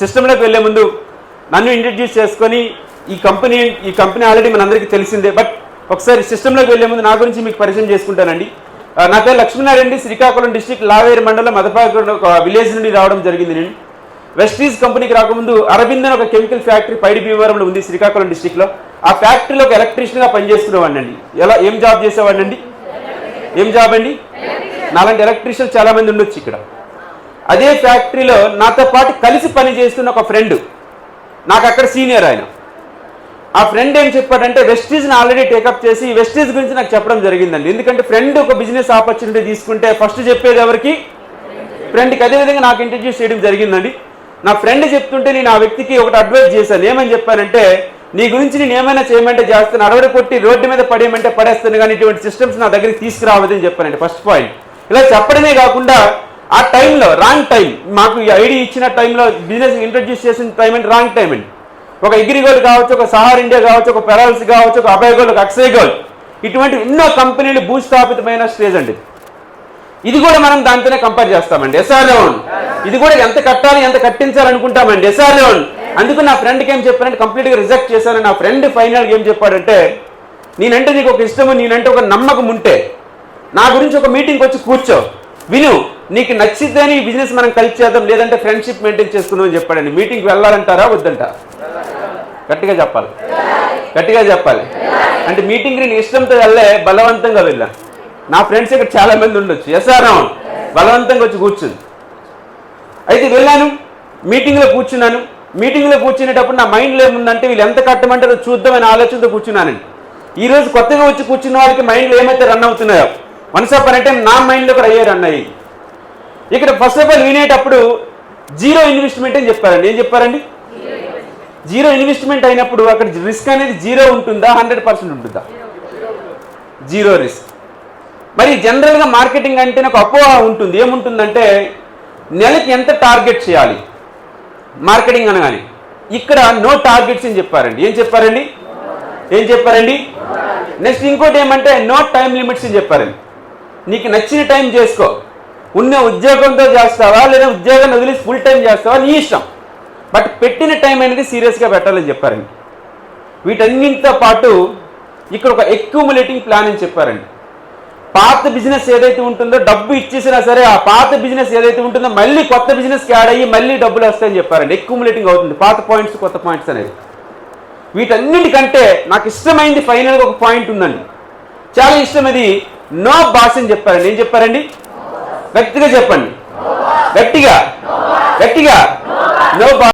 సిస్టంలోకి వెళ్ళే ముందు నన్ను ఇంట్రడ్యూస్ చేసుకొని ఈ కంపెనీ ఆల్రెడీ మనందరికీ తెలిసిందే, బట్ ఒకసారి సిస్టంలోకి వెళ్ళే ముందు నా గురించి మీకు పరిచయం చేసుకుంటానండి. నా పేరు లక్ష్మీనారాయణ, శ్రీకాకుళం డిస్టిక్ లావేరు మండలం మదపాక ఒక విలేజ్ నుండి రావడం జరిగింది. నేను వెస్టీజ్ కంపెనీకి రాకముందు అరవింద్ అని ఒక కెమికల్ ఫ్యాక్టరీ పైడి భీమవరంలో ఉంది శ్రీకాకుళం డిస్టిక్లో. ఆ ఫ్యాక్టరీలో ఒక ఎలక్ట్రీషియన్గా పనిచేస్తున్నవాడిని అండి. ఏం జాబ్ చేసేవాడిని అండి? ఏం జాబ్ అండి? నాలాంటి ఎలక్ట్రీషియన్ చాలా మంది ఉండొచ్చు ఇక్కడ. అదే ఫ్యాక్టరీలో నాతో పాటు కలిసి పనిచేస్తున్న ఒక ఫ్రెండ్, నాకు అక్కడ సీనియర్ ఆయన. ఆ ఫ్రెండ్ ఏం చెప్పాడంటే వెస్టీజ్ని ఆల్రెడీ టేకప్ చేసి వెస్టీజ్ గురించి నాకు చెప్పడం జరిగిందండి. ఎందుకంటే ఫ్రెండ్ ఒక బిజినెస్ ఆపర్చునిటీ తీసుకుంటే ఫస్ట్ చెప్పేది ఎవరికి? ఫ్రెండ్కి. అదేవిధంగా నాకు ఇంట్రడ్యూస్ చేయడం జరిగిందండి. నా ఫ్రెండ్ చెప్తుంటే నేను ఆ వ్యక్తికి ఒకటి అడ్వైజ్ చేశాను. ఏమని చెప్పానంటే, నీ గురించి నేను ఏమైనా చేయమంటే చేస్తాను, అడవడి కొట్టి రోడ్డు మీద పడేయమంటే పడేస్తాను, కానీ ఇటువంటి సిస్టమ్స్ నా దగ్గరికి తీసుకురావద్దని చెప్పానండి. First point. ఇలా చెప్పడమే కాకుండా ఆ టైంలో రాంగ్ టైం, మాకు ఈ ఐడి ఇచ్చిన టైంలో బిజినెస్ ఇంట్రడ్యూస్ చేసిన టైం అంటే రాంగ్ టైం అండి. ఒక అగ్రిగోల్డ్ కావచ్చు, ఒక సహార్ ఇండియా కావచ్చు, ఒక పెరాల్స్ కావచ్చు, ఒక అభయ గోల్డ్, ఒక అక్షయ్ గోల్డ్, ఇటువంటి ఎన్నో కంపెనీలు భూస్థాపితమైన స్టేజ్ అండి. ఇది కూడా మనం దాంతోనే కంపేర్ చేస్తామండి. ఎస్ఆర్ ఇది కూడా ఎంత కట్టాలి, ఎంత కట్టించాలనుకుంటామండి. ఎస్ఆర్ అందుకు నా ఫ్రెండ్కి ఏం చెప్పానంటే కంప్లీట్గా రిజెక్ట్ చేశాను. నా ఫ్రెండ్ ఫైనల్గా ఏం చెప్పాడంటే, నేనంటే నీకు ఒక ఇష్టము, నేనంటే ఒక నమ్మకం ఉంటే నా గురించి ఒక మీటింగ్కి వచ్చి కూర్చో, విను, నీకు నచ్చితేనే ఈ బిజినెస్ మనం కలిసి చేద్దాం, లేదంటే ఫ్రెండ్షిప్ మెయింటైన్ చేసుకుందాం అని చెప్పాడండి. మీటింగ్కి వెళ్ళాలంటారా వద్దంటారా? గట్టిగా చెప్పాలి, గట్టిగా చెప్పాలి. అంటే మీటింగ్కి నేను ఇష్టంతో వెళ్ళే బలవంతంగా వెళ్ళాను. నా ఫ్రెండ్స్ ఇక్కడ చాలా మంది ఉండొచ్చు. ఎస్ఆర్ బలవంతంగా వచ్చి కూర్చుంది. అయితే వెళ్ళాను, మీటింగ్లో కూర్చున్నాను. మీటింగ్లో కూర్చునేటప్పుడు నా మైండ్లో ఏముందంటే వీళ్ళు ఎంత కట్టమంటారో చూద్దామని ఆలోచనతో కూర్చున్నానండి. ఈరోజు కొత్తగా వచ్చి కూర్చున్న వాళ్ళకి మైండ్లో ఏమైతే రన్ అవుతున్నాయో వన్స్ అప్ అంటే నా మైండ్లో కూడా అయ్యే రన్ అయ్యి. ఇక్కడ ఫస్ట్ ఆఫ్ ఆల్ వినేటప్పుడు జీరో ఇన్వెస్ట్మెంట్ అని చెప్పారండి. ఏం చెప్పారండి? జీరో ఇన్వెస్ట్మెంట్ అయినప్పుడు అక్కడ రిస్క్ అనేది జీరో ఉంటుందా 100% ఉంటుందా? Zero risk. మరి జనరల్గా మార్కెటింగ్ అంటే నాకు అపోహ ఉంటుంది. ఏముంటుందంటే నెలకి ఎంత టార్గెట్ చేయాలి మార్కెటింగ్ అనగానే. ఇక్కడ నో టార్గెట్స్ అని చెప్పారండి. ఏం చెప్పారండి? ఏం చెప్పారండి? నెక్స్ట్ ఇంకోటి ఏమంటే నో టైం లిమిట్స్ అని చెప్పారండి. నీకు నచ్చిన టైం చేసుకో, ఉన్న ఉద్యోగంతో చేస్తావా లేదా ఉద్యోగాన్ని వదిలేసి ఫుల్ టైం చేస్తావా నీ ఇష్టం, బట్ పెట్టిన టైం అనేది సీరియస్గా పెట్టాలని చెప్పారండి. వీటన్నింటితో పాటు ఇక్కడ ఒక అక్యూములేటింగ్ ప్లాన్ అని చెప్పారండి. పాత బిజినెస్ ఏదైతే ఉంటుందో డబ్బు ఇచ్చేసినా సరే ఆ పాత బిజినెస్ ఏదైతే ఉంటుందో మళ్ళీ కొత్త బిజినెస్కి యాడ్ అయ్యి మళ్ళీ డబ్బులు వస్తాయని చెప్పారండి. అక్యూములేటింగ్ అవుతుంది పాత పాయింట్స్ కొత్త పాయింట్స్ అనేది. వీటన్నిటికంటే నాకు ఇష్టమైంది ఫైనల్గా ఒక పాయింట్ ఉందండి, చాలా ఇష్టం. అది నో బాస్ అని చెప్పారండి. ఏం చెప్పారండి? గట్టిగా చెప్పండి, గట్టిగా గట్టిగా. No boss.